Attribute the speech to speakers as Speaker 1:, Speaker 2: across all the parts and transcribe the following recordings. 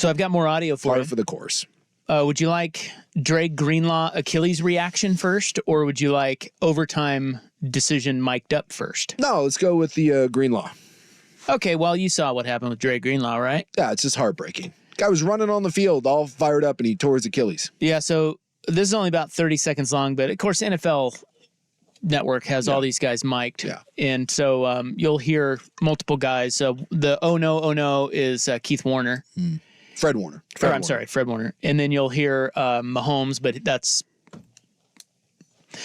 Speaker 1: So I've got more audio for you.
Speaker 2: Par for the course.
Speaker 1: Would you like Dre Greenlaw Achilles reaction first, or would you like overtime decision mic'd up first?
Speaker 2: No, let's go with the Greenlaw.
Speaker 1: Okay, well, you saw what happened with Dre Greenlaw, right?
Speaker 2: Yeah, it's just heartbreaking. Guy was running on the field all fired up, and he tore his Achilles.
Speaker 1: Yeah, so this is only about 30 seconds long, but of course NFL Network has all these guys mic'd.
Speaker 2: Yeah.
Speaker 1: And so you'll hear multiple guys. The oh no is Keith Warner.
Speaker 2: Fred Warner.
Speaker 1: Fred Warner. And then you'll hear Mahomes, but that's...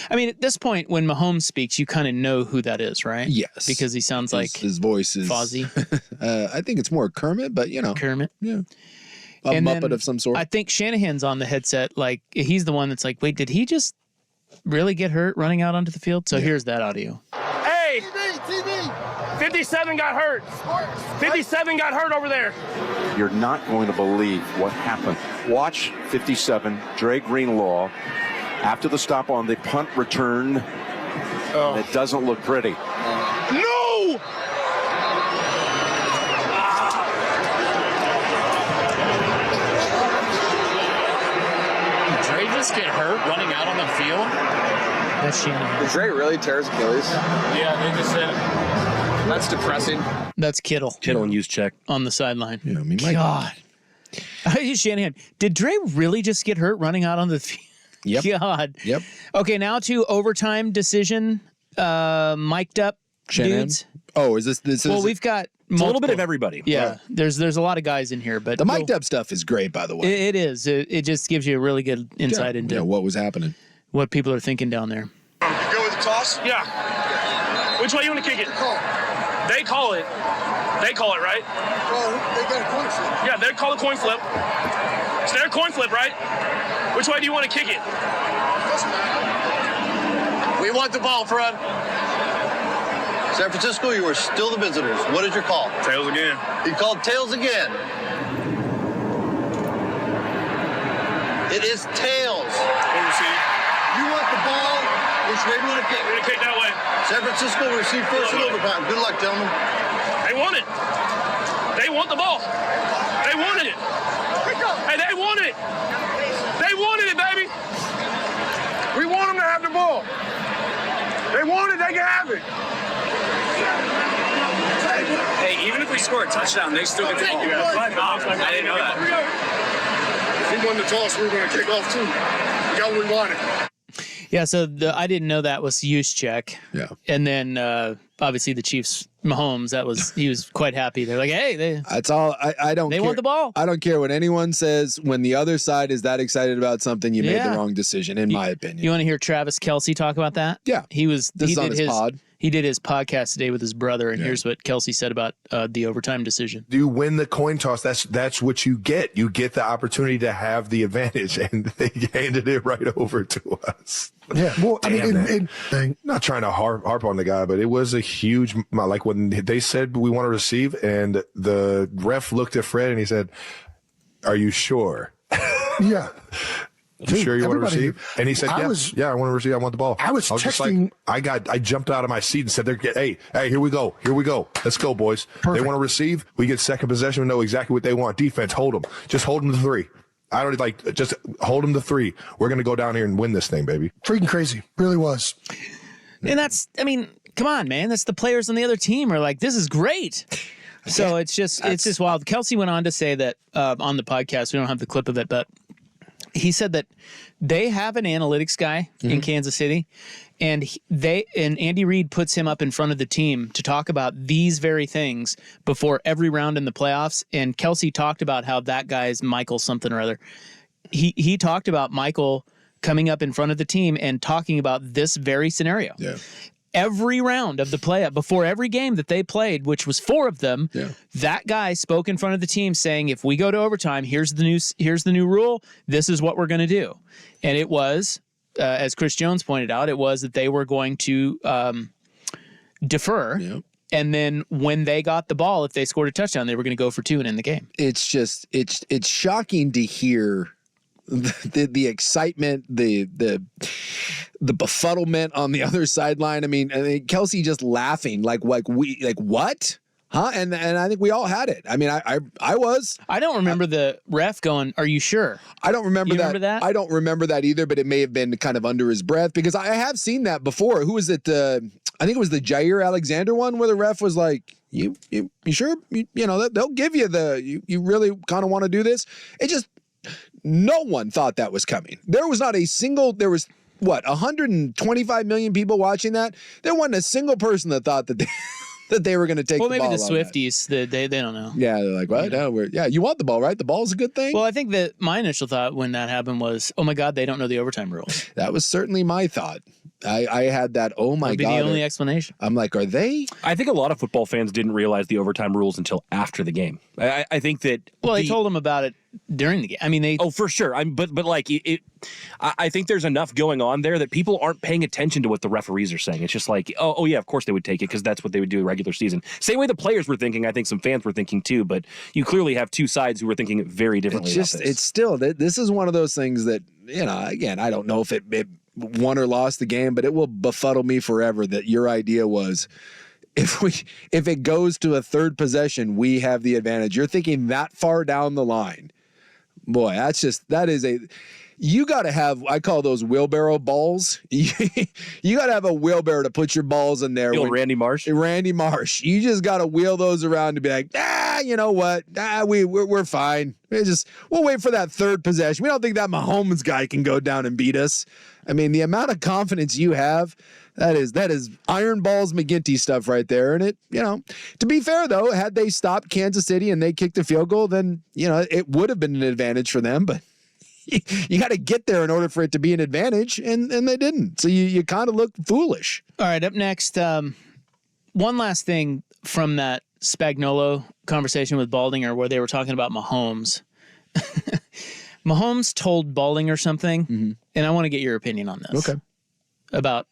Speaker 1: I mean, at this point, when Mahomes speaks, you kind of know who that is, right?
Speaker 2: Yes.
Speaker 1: Because he sounds like...
Speaker 2: His voice is...
Speaker 1: Fozzie.
Speaker 2: I think it's more Kermit, but you know.
Speaker 1: Kermit.
Speaker 2: Yeah. A Muppet of some sort.
Speaker 1: I think Shanahan's on the headset. Like, he's the one that's like, wait, did he just really get hurt running out onto the field? So here's that audio.
Speaker 3: Hey! TV! 57 got hurt. 57 got hurt over there.
Speaker 4: You're not going to believe what happened. Watch 57, Dre Greenlaw, after the stop on the punt return. It doesn't look pretty.
Speaker 3: No!
Speaker 5: Did Dre just get hurt running out on the field?
Speaker 1: That's Shanahan.
Speaker 6: Did Dre really tear his Achilles?
Speaker 5: Yeah, they just said.
Speaker 6: That's depressing.
Speaker 1: That's Kittle.
Speaker 7: Kittle and Juszczyk
Speaker 1: On the sideline.
Speaker 2: Yeah, I mean,
Speaker 1: God. Shanahan, did Dre really just get hurt running out on the field?
Speaker 2: Yep.
Speaker 1: God.
Speaker 2: Yep.
Speaker 1: Okay, now to overtime decision, mic'd up
Speaker 2: Shanahan?
Speaker 1: dudes.
Speaker 2: Oh, is this
Speaker 1: Well, we've got
Speaker 7: It's a little bit of everybody.
Speaker 1: Yeah, there's a lot of guys in here, but
Speaker 2: the mic'd up stuff is great, by the way.
Speaker 1: It is. It just gives you a really good insight into
Speaker 2: what was happening,
Speaker 1: what people are thinking down there.
Speaker 3: Go with the toss? Yeah. Which way you want to kick it? They call it. They call it, right?
Speaker 8: Well, they got a coin flip.
Speaker 3: Yeah, they call it coin flip. It's their coin flip, right? Which way do you want to kick it?
Speaker 9: We want the ball, Fred. San Francisco, you are still the visitors. What is your call?
Speaker 3: Tails again.
Speaker 9: He called tails again. It is tails. You want the ball? Which way do you want to kick?
Speaker 3: We're going to kick that way.
Speaker 9: San Francisco will receive first in overtime. Good luck, gentlemen.
Speaker 3: They want it. They want the ball. They wanted it. Hey, they wanted it. They wanted it, baby.
Speaker 8: We want them to have the ball. They want it, they can have it.
Speaker 5: Hey, even if we score a touchdown, they still get the ball. I didn't know that.
Speaker 8: If we won the toss, we were going to kick off too. We got what we wanted.
Speaker 1: Yeah, so I didn't know that was Juszczyk.
Speaker 2: Yeah.
Speaker 1: And then obviously the Chiefs, Mahomes, he was quite happy. They're like, hey,
Speaker 2: that's all. I don't.
Speaker 1: They want the ball.
Speaker 2: I don't care what anyone says. When the other side is that excited about something, you made the wrong decision, in my opinion.
Speaker 1: You want to hear Travis Kelce talk about that?
Speaker 2: Yeah,
Speaker 1: This is on his
Speaker 2: pod.
Speaker 1: He did his podcast today with his brother, and here's what Kelce said about the overtime decision.
Speaker 10: You win the coin toss. That's what you get. You get the opportunity to have the advantage, and they handed it right over to us.
Speaker 8: Yeah, well, I mean,
Speaker 10: not trying to harp on the guy, but it was a huge, like when they said we want to receive, and the ref looked at Fred and he said, "Are you sure?"
Speaker 8: Yeah.
Speaker 10: You sure you want to receive? And he said, yeah, I want to receive. I want the ball.
Speaker 8: I was
Speaker 10: texting. Just like, I jumped out of my seat and said, hey, here we go. Let's go, boys. Perfect. They want to receive. We get second possession. We know exactly what they want. Defense, hold them. Just hold them to 3. I don't just hold them to 3. We're going to go down here and win this thing, baby.
Speaker 8: Freaking crazy. Really was.
Speaker 1: And come on, man. That's the players on the other team are like, this is great. So it's just wild. Kelce went on to say that on the podcast, we don't have the clip of it, but he said that they have an analytics guy in Kansas City, and Andy Reid puts him up in front of the team to talk about these very things before every round in the playoffs. And Kelce talked about how that guy's Michael something or other. He talked about Michael coming up in front of the team and talking about this very scenario. Yeah. Every round of the playoff, before every game that they played, which was 4 of them, that guy spoke in front of the team saying, if we go to overtime, here's the new rule. This is what we're going to do. And it was, as Chris Jones pointed out, it was that they were going to defer. Yep. And then when they got the ball, if they scored a touchdown, they were going to go for 2 and end the game.
Speaker 2: It's just, it's shocking to hear the excitement, the befuddlement on the other sideline. I mean, Kelce just laughing like what? Huh? And I think we all had it. I mean, I was.
Speaker 1: I don't remember the ref going, "Are you sure?"
Speaker 2: I don't remember that.
Speaker 1: Remember that.
Speaker 2: I don't remember that either, but it may have been kind of under his breath because I have seen that before. Who was it? I think it was the Jair Alexander one where the ref was like, "You sure? You know they'll give you you really kind of want to do this." It just no one thought that was coming. There was not a single. There was 125 million people watching that. There wasn't a single person that thought that they were going to take.
Speaker 1: Well,
Speaker 2: the
Speaker 1: maybe
Speaker 2: ball
Speaker 1: the
Speaker 2: on
Speaker 1: Swifties, they don't know.
Speaker 2: Yeah, they're like, well, no, you want the ball, right? The ball's a good thing.
Speaker 1: Well, I think that my initial thought when that happened was, oh my God, they don't know the overtime rules.
Speaker 2: That was certainly my thought. I had that. Oh my
Speaker 1: That'd be
Speaker 2: God!
Speaker 1: the only explanation.
Speaker 2: I'm like, are they?
Speaker 7: I think a lot of football fans didn't realize the overtime rules until after the game. I think that.
Speaker 1: Well, they told them about it during the game. I mean, they.
Speaker 7: Oh, for sure. But like I think there's enough going on there that people aren't paying attention to what the referees are saying. It's just like, oh yeah, of course they would take it because that's what they would do in regular season. Same way the players were thinking. I think some fans were thinking too. But you clearly have two sides who were thinking very differently.
Speaker 2: It's still this is one of those things that again, I don't know if it won or lost the game, but it will befuddle me forever that your idea was if it goes to a third possession, we have the advantage. You're thinking that far down the line. Boy, you got to have, I call those wheelbarrow balls. You got to have a wheelbarrow to put your balls in there.
Speaker 7: Randy Marsh.
Speaker 2: You just got to wheel those around to be like, you know what? We're fine. We'll wait for that third possession. We don't think that Mahomes guy can go down and beat us. I mean, the amount of confidence you have, that is Iron Balls McGinty stuff right there. And to be fair though, had they stopped Kansas City and they kicked a field goal, then, it would have been an advantage for them, but you got to get there in order for it to be an advantage, and they didn't. So you kind of look foolish.
Speaker 1: All right, up next, one last thing from that Spagnuolo conversation with Baldinger where they were talking about Mahomes. Mahomes told Baldinger something, and I want to get your opinion on this.
Speaker 2: Okay.
Speaker 1: About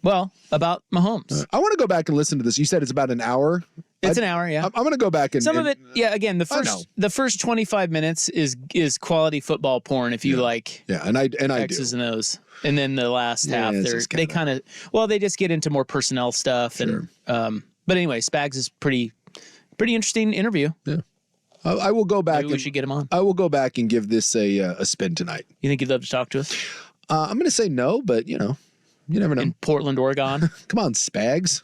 Speaker 1: Mahomes.
Speaker 2: I want to go back and listen to this. You said it's about an hour.
Speaker 1: It's an hour, yeah.
Speaker 2: I'm going to go back and
Speaker 1: some of it. Yeah, again, the first 25 minutes is quality football porn. If you like,
Speaker 2: and I
Speaker 1: X's and O's, and then the last half, they kind of they just get into more personnel stuff, and but anyway, Spags is pretty interesting interview.
Speaker 2: Yeah, I will go back.
Speaker 1: Maybe we should get him on.
Speaker 2: I will go back and give this a spin tonight.
Speaker 1: You think you'd love to talk to us?
Speaker 2: I'm going to say no, but you never know.
Speaker 1: In Portland, Oregon.
Speaker 2: Come on, Spags.